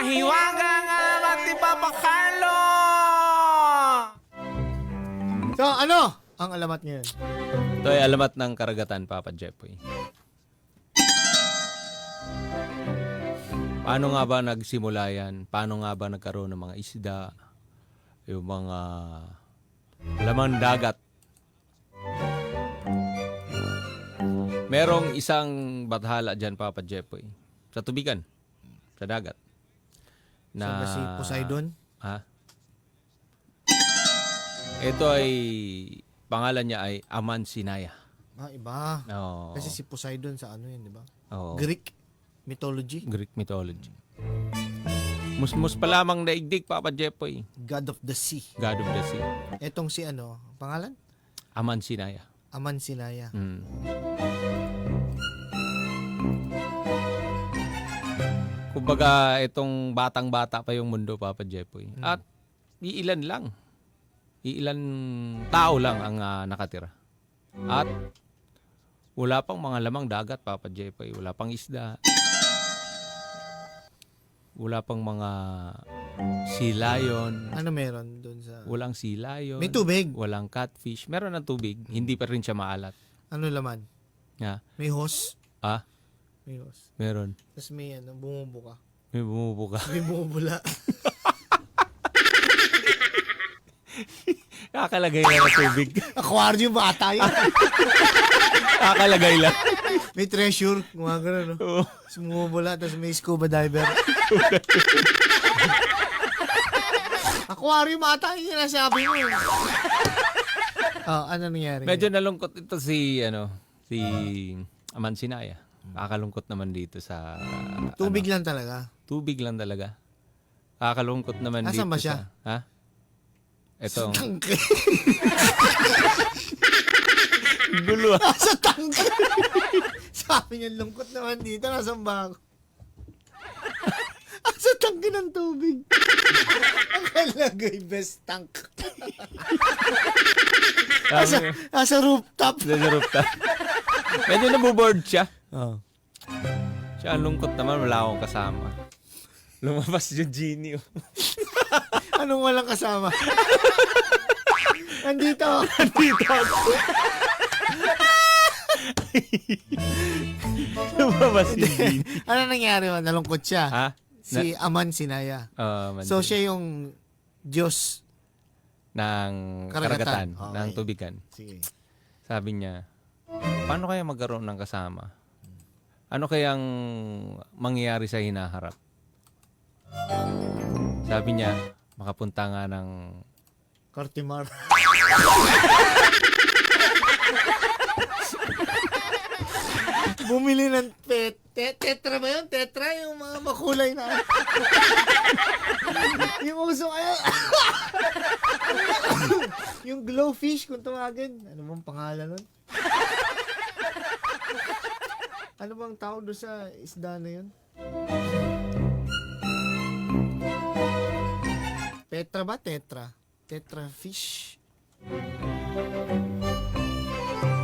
mahiwaga nga matipapakalo! So, ano ang alamat ngayon? Ito ay alamat ng karagatan, Papa Jepoy. Paano nga ba nagsimula yan? Paano nga ba nagkaroon ng mga isda? Yung mga laman dagat? Merong isang bathala dyan, Papa Jepoy. Sa tubigan. Sa dagat. Na si Poseidon? Ha? Ito ay, pangalan niya ay Amansinaya. Iba. Oo. Kasi si Poseidon sa ano yun, di ba? Oo. Greek mythology. Greek mythology. Musmus pa lamang daigdig, Papa Jepoy. God of the Sea. God of the Sea. Etong si ano, pangalan? Amansinaya. Amansinaya. Mm. Kumbaga, itong batang-bata pa yung mundo, Papa Jepoy. At iilan lang. Iilan tao lang ang nakatira. At wala pang mga lamang dagat, Papa Jepoy. Wala pang isda. Wala pang mga silayon. Ano meron doon sa... Walang silayon. May tubig. Walang catfish. Meron ng tubig. Hindi pa rin siya maalat. Ano laman? Nga. May hose. May hose. Meron. Tapos may ano, bumubuka. May bumubuka. May bumubula. Kakalagay lang ng tubig. Aquarium bata yun. Kakalagay lang. May treasure. Gumagano, no? Oo. Tapos bumubula. Tapos may scuba diver. Aquarium ata yung sinasabi mo. Ano nangyari? Medyo nalungkot ito si Amansinaya. Kakalungkot naman dito sa Tubig lang talaga. Tubig lang talaga. Kakalungkot naman dito. Asan ba siya? Ito. Sa tangke. Gulo. Sa tangke. Sabi niya, lungkot naman dito. Nasaan ba ako? Sa tangke ng tubig. Ang kalagay, best tank. Sa rooftop. Sa rooftop. Medyo nabuboard siya. Oh. Siya, ang lungkot naman. Wala akong kasama. Lumabas yung genie. Anong walang kasama? Nandito. Lumabas yung genie. Ano nangyari? Nalungkot siya. Ha? Si Amansinaya. So siya yung Diyos ng karagatan. karagatan, ng tubigan. Sige. Sabi niya, paano kaya magkaroon ng kasama? Ano kayang mangyayari sa hinaharap? Sabi niya, makapunta nga ng... Cartimar. Bumili ng tetra ba yun? Tetra? Yung mga makulay na. Yung uso kaya. Yung glowfish kung tawagin. Ano bang pangalan nun? Ano bang tawag doon sa isda na yun? Petra ba? Tetra? Tetra fish?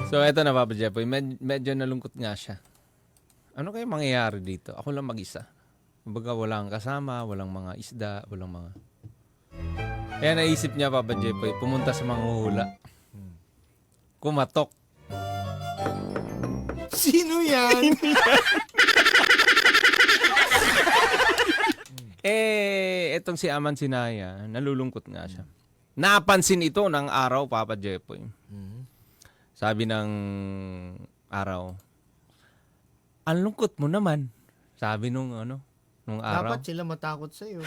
So, eto na, Papa Jepoy. Medyo nalungkot nga siya. Ano kaya mangyayari dito? Ako lang mag-isa. Kumbaga, walang kasama, walang mga isda, walang mga... Kaya naisip niya, Papa Jepoy, pumunta sa mga hula. Kumatok. Sino yan? Etong si Amansinaya, nalulungkot nga siya. Napansin ito ng araw, Papa Jepoy. Sabi ng araw, ang lungkot mo naman. Sabi nung araw. Dapat sila matakot sa'yo.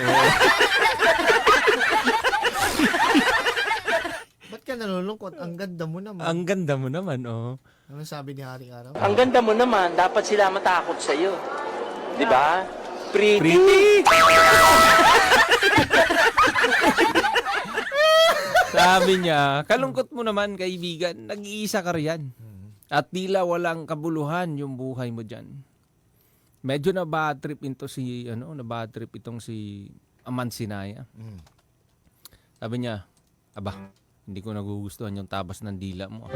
Ba't ka nalulungkot? Ang ganda mo naman. Ang ganda mo naman, oh. Ano sabi ni Haring Araw? Ang ganda mo naman, dapat sila matakot sa iyo. 'Di ba? Pretty. Sabi niya, kalungkot mo naman, kaibigan. Nag-iisa ka riyan. At tila walang kabuluhan yung buhay mo diyan. Medyo na bad trip itong si Amansinaya. Sabi niya, aba, hindi ko nagugustuhan yung tabas ng dila mo.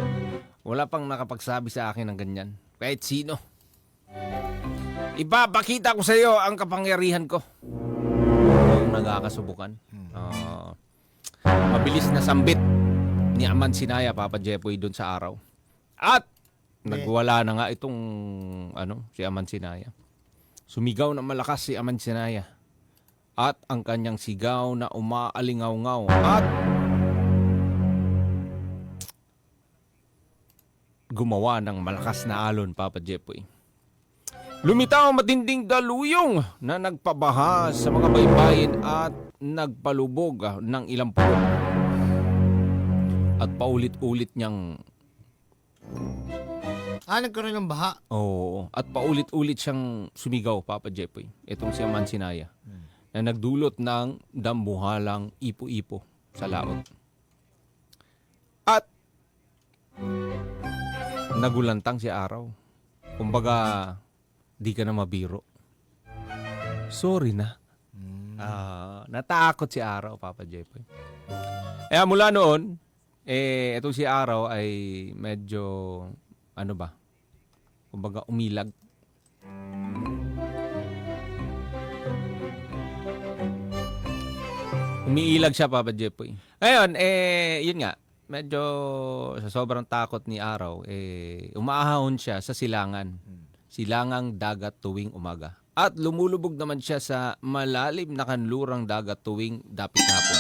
Wala pang nakapagsabi sa akin ng ganyan. Kahit sino. Ipapakita ko sa iyo ang kapangyarihan ko. nagkakasubukan. Mabilis na sambit ni Aman Sinaya, Papa Jepoy, doon sa araw. At nagwala na nga itong si Aman Sinaya. Sumigaw na malakas si Aman Sinaya. At ang kanyang sigaw na umaalingaw-ngaw at gumawa ng malakas na alon, Papa Jepoy. Lumitaw ang matinding daluyong na nagpabaha sa mga baybayin at nagpalubog ng ilang puno. At paulit-ulit niyang Nagkaroon ng baha. Oo. At paulit-ulit siyang sumigaw, Papa Jepoy. Itong si Aman Sinaya. Na nagdulot ng dambuhalang ipo-ipo sa laot. At nagulantang si Araw. Kumbaga, di ka na mabiro. Sorry na. Natakot si Araw, Papa Jepoy. Kaya mula noon, itong si Araw ay medyo, kumbaga umilag. Umiilag siya, Papa Jepoy. Ngayon, yun nga, medyo sa sobrang takot ni Araw, umaahon siya sa silangan. Silangang dagat tuwing umaga. At lumulubog naman siya sa malalim na kanlurang dagat tuwing dapit hapon.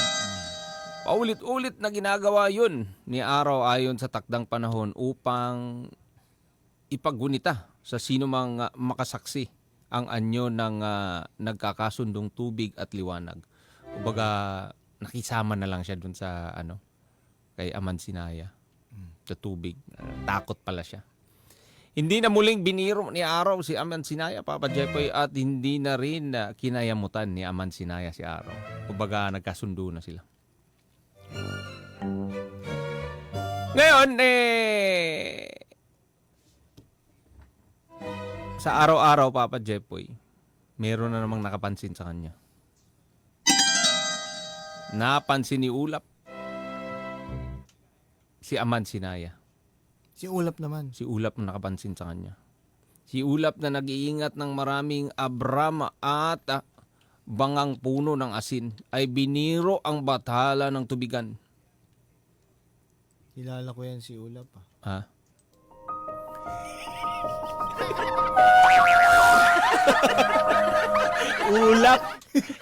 Paulit-ulit na ginagawa yun ni Araw ayon sa takdang panahon upang ipaggunita sa sino mang makasaksi ang anyo ng nagkakasundong tubig at liwanag. Kumbaga, nakisama na lang siya dun sa kay Aman Sinaya sa tubig. Takot pala siya. Hindi na muling biniro ni Araw si Aman Sinaya, Papa Jepoy, at hindi na rin kinayamutan ni Aman Sinaya si Araw. Kumbaga, nagkasundo na sila. Ngayon, sa araw-araw, Papa Jepoy, meron na namang nakapansin sa kanya. Napansin ni Ulap si Aman Sinaya. Si Ulap naman. Si Ulap na nakapansin sa kanya. Si Ulap na nag-iingat ng maraming abram at bangang puno ng asin ay biniro ang bathala ng tubigan. Kilala ko yan si Ulap. Ha? Ulap?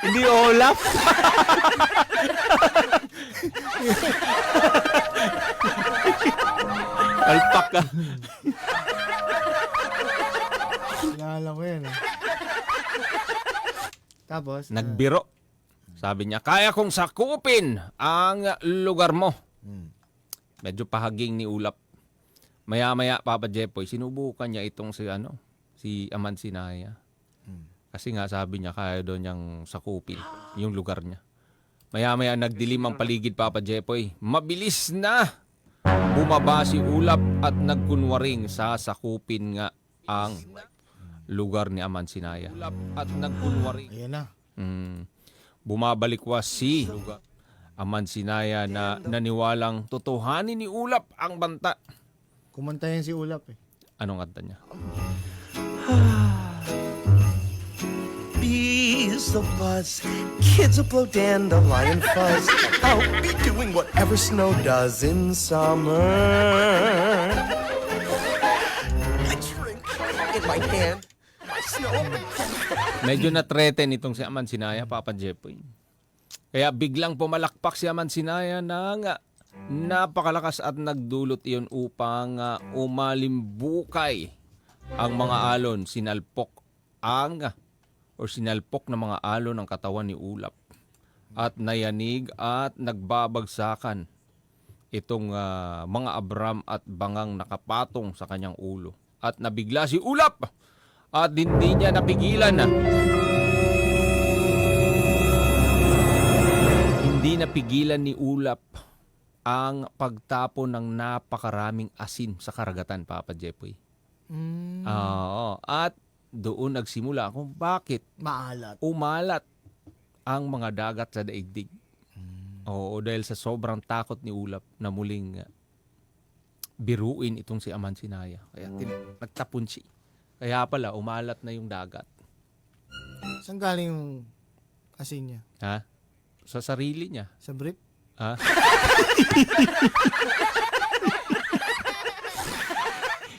Hindi Olaf? Alpaka. Kilala ko yan. Tapos? Nagbiro. Sabi niya, kaya kong sakupin ang lugar mo. Medyo pahaging ni Ulap. Maya-maya, Papa Jepoy, sinubukan niya itong si Aman Sinaya. Kasi nga sabi niya, kaya doon niyang sakupin yung lugar niya. Maya-maya nagdilim ang paligid, Papa Jepoy. Mabilis na bumaba si Ulap at nagkunwaring sasakupin nga ang lugar ni Aman Sinaya. Ulap at nagkunwaring. Ayan na. Bumabalikwas si Aman Sinaya na naniwalang totohanin ni Ulap ang banta. Kumanta yan si Ulap Anong kanta niya? Bees will buzz, kids will blow dandelion fuzz. I'll be doing whatever snow does in summer. I drink in my hand, my snow. Medyo na-threaten itong si Aman Sinaya, Papa Jepoy. Kaya biglang pumalakpak si Aman Sinaya ng napakalakas at nagdulot iyon upang umalimbukay ang mga alon, sinalpok ng mga alon ng katawan ni Ulap at nayanig at nagbabagsakan itong mga abram at bangang nakapatong sa kanyang ulo. At nabigla si Ulap at hindi niya napigilan Hindi napigilan ni Ulap ang pagtapon ng napakaraming asin sa karagatan, Papa Jepoy. At doon nagsimula kung bakit umalat ang mga dagat sa daigdig. Oo, dahil sa sobrang takot ni Ulap na muling biruin itong si Aman Sinaya. Kaya nagtapon siya. Kaya pala, umalat na yung dagat. Saan galing yung asin niya? Ha? Sa sarili niya. Sa brief? Ha?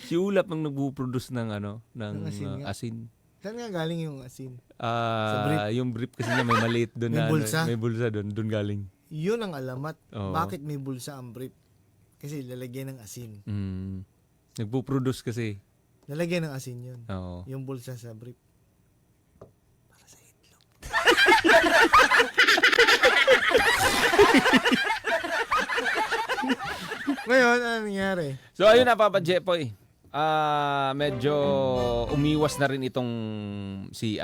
Si Ulap ang nagpo-produce ng Ng asin nga. asin. Saan nga galing yung asin? Ah, yung brief kasi niya may maliit doon May na bulsa? may bulsa doon galing. Yun ang alamat. Oo. Bakit may bulsa ang brief? Kasi lalagyan ng asin. Nagpo-produce kasi. Lalagyan ng asin yun. Oo. Yung bulsa sa brief. Para sa itlog. Ngayon, ano nangyari? So ayun na Papa Jepoy. Medyo umiwas na rin itong si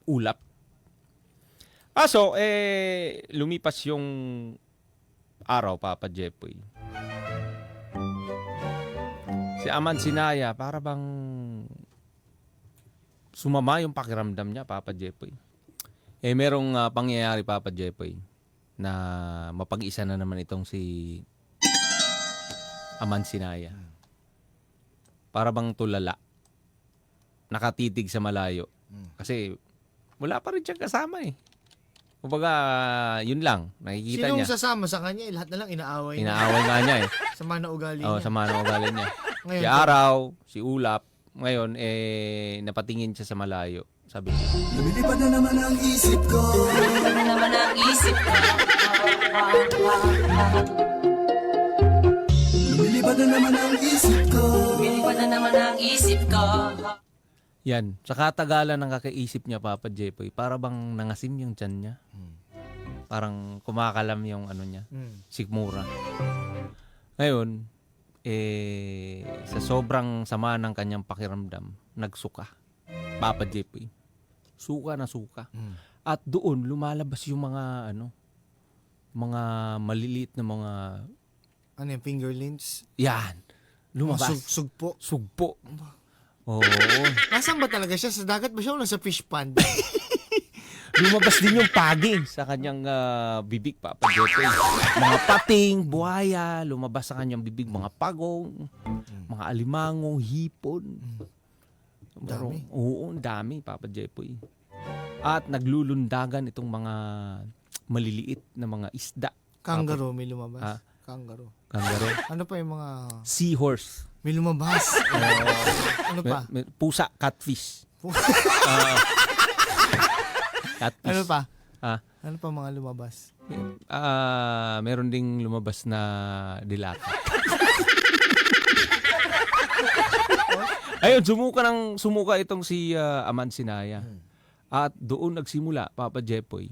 Ulap. Lumipas yung araw Papa Jepoy. Si Aman Sinaya, para bang sumama yung pakiramdam niya, Papa Jepoy. Merong pangyayari, Papa Jepoy, na mapag-isa na naman itong si Aman Sinaya. Para bang tulala. Nakatitig sa malayo. Kasi wala pa rin siyang kasama eh. Kumbaga, yun lang. Nakikita Sinong niya. sasama sa kanya? Lahat na lang inaaway niya. Inaaway nga niya eh. Sama na ugali Oo, niya. sama ng ugali niya. Ngayon, Si Araw, si Ulap, ngayon, napatingin siya sa malayo. Sabi niya, Lumilipad na naman ang isip ko. Lumilipad na naman ang isip ko. Lumilipad na naman ang isip ko. Lumilipad na naman ang isip ko. yan, sa katagalan ng kakaisip niya, Papa Jepoy, para bang nangasim yung tiyan niya. Parang kumakalam yung niya, sikmura. Ngayon, sa sobrang sama ng kanyang pakiramdam, nagsuka. Papa Jepoy. Suka na suka. At doon, lumalabas yung mga, mga maliliit na mga, ano yung fingerlings? yan, lumabas. Sugpo. Sugpo. Oo. Nasaan ba talaga siya? Sa dagat ba siya o nasa fish pond? Lumabas din yung paging sa kanyang bibig, Papa Jepoy. Mga pating, buhaya, lumabas sa kanyang bibig, mga pagong, mga alimangong, hipon. Dami. Oo, dami, Papa Jepoy. At naglulundagan itong mga maliliit na mga isda. Kangaroo may lumabas. Ha? Kangaroo. Kangaroo. Ano pa yung mga... Seahorse. May lumabas. Ano pa? Pusa, catfish. Catfish. Ano pa? Ah, Ano pa mga lumabas? meron ding lumabas na dilata. Ayun, sumuka itong si Aman Sinaya. At doon nagsimula, Papa Jepoy,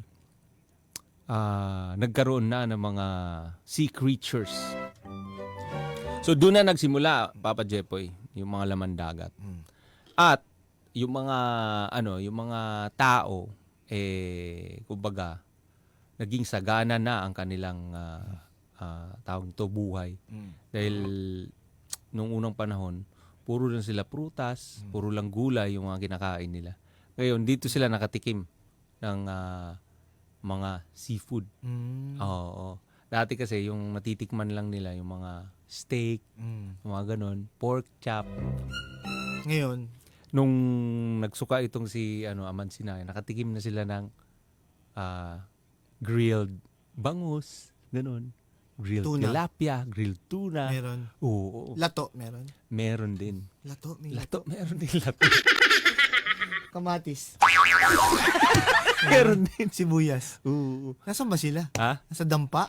nagkaroon na ng mga sea creatures. So doon na nagsimula, Papa Jepoy, yung mga laman dagat. At yung mga yung mga tao kumbaga naging sagana na ang kanilang tawag nito buhay. Dahil nung unang panahon, puro lang sila prutas, puro lang gulay yung mga kinakain nila. Ngayon, dito sila nakatikim ng mga seafood. Oo. Dati kasi yung natitikman lang nila yung mga steak, mga ganon, pork chop. Ngayon, Nung nagsuka itong si Aman Sinaya, nakatikim na sila ng grilled bangus, ganon. Grilled Tuna. tilapia, grilled tuna. meron. Oo. Lato, meron. Meron din. Lato, may Lato, meron din lato. Kamatis. Meron din. Sibuyas. Oo. Nasaan ba sila? Ha? Nasa dampa?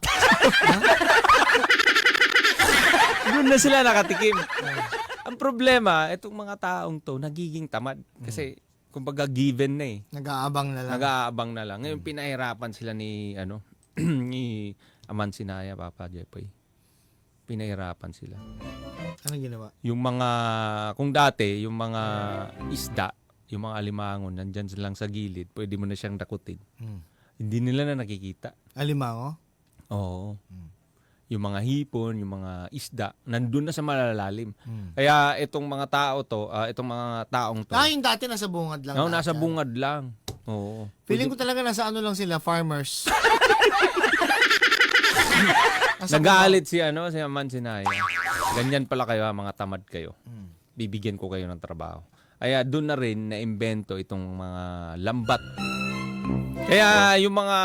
Doon na sila nakatikim. Ang problema, itong mga taong to, nagiging tamad. Kasi, kumbaga given na eh. Nag-aabang na lang. Nag-aabang na lang. Ngayon, pinahirapan sila ni, ni Aman Sinaya, Papa Jepoy. Pinahirapan sila. Anong ginawa? Yung mga, kung dati, yung mga isda, yung mga alimangon, nandyan lang sa gilid, pwede mo na siyang dakutin. Hindi nila na nakikita. Alimango? Oo. Yung mga hipon, yung mga isda, nandun na sa malalalim. Kaya itong mga tao to, itong mga taong to, Yung dati nasa bungad lang. no, lahat nasa yan. bungad lang. Oo. Feeling ko talaga nasa ano lang sila, farmers. Nagalit si si Aman Sinaya. Ganyan pala kayo, mga tamad kayo. Bibigyan ko kayo ng trabaho. Kaya doon na rin na-imbento itong mga lambat Kaya yung mga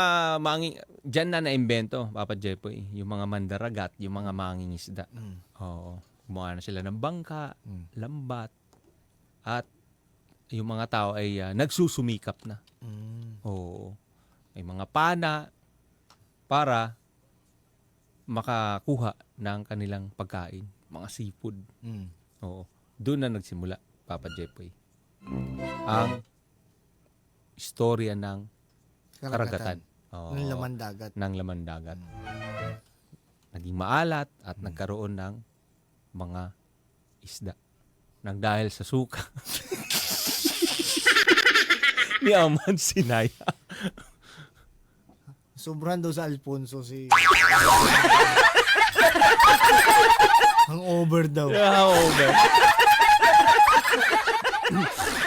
dyan na naimbento, Papa Jepoy, yung mga mandaragat, yung mga mangingisda. Oo. Gumawa na sila ng bangka, lambat, at yung mga tao ay nagsusumikap na. Oo. May mga pana para makakuha ng kanilang pagkain, mga seafood. Oo. Doon na nagsimula, Papa Jepoy, ang istorya ng karagatan. Oo. Ng laman dagat. Ng laman dagat. Naging maalat at nagkaroon ng mga isda. Nang dahil sa suka ni Aman Sinaya. Sobrahan daw sa Alfonso si... Ang over daw. Over.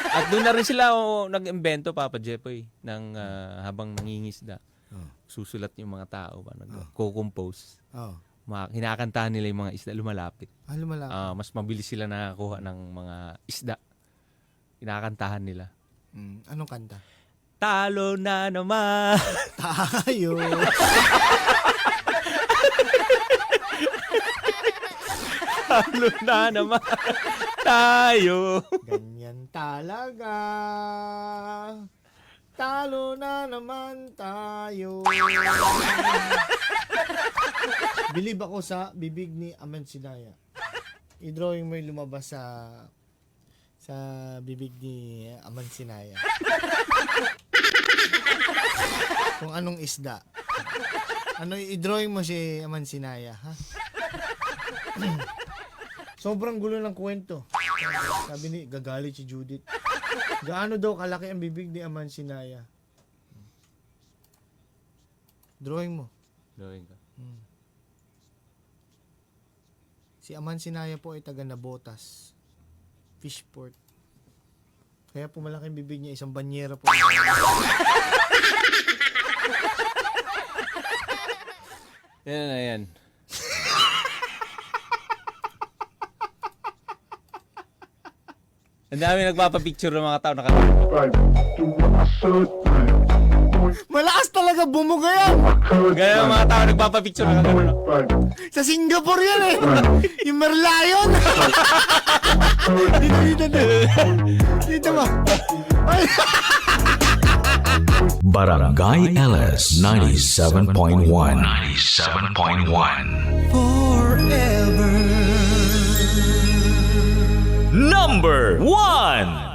At doon na rin sila nag-imbento, Papa Jepoy, ng habang nangingisda. Susulat yung mga tao, nag-co-compose. Kinakantahan nila yung mga isda, lumalapit. Lumalapit. Mas mabilis sila nakakuha ng mga isda. Kinakantahan nila. Anong kanta? Talo na naman! Tayo! Talo na naman! Tayo! Ganyan talaga. Talo na naman tayo. Believe ako sa bibig ni Aman Sinaya. I-drawing mo yung lumabas sa bibig ni Aman Sinaya. Kung anong isda. I-drawing mo si Aman Sinaya, ha? Sobrang gulo ng kwento. Sabi ni, gagalit si Judith. Gaano daw kalaki ang bibig ni Aman Sinaya? Drawing mo. Drawing ka. Si Aman Sinaya po ay taga Nabotas, Fishport. Kaya po malaking bibig niya, isang banyera po. Yan na yan. Ang dami nagpapapicture ng mga tao Malakas talaga bumuga yan! Ganyan ang mga tao nagpapapicture ng Sa Singapore yan eh! Yung Merlion! Dito ba? Barangay LS 97.1 97.1 Forever. Number 1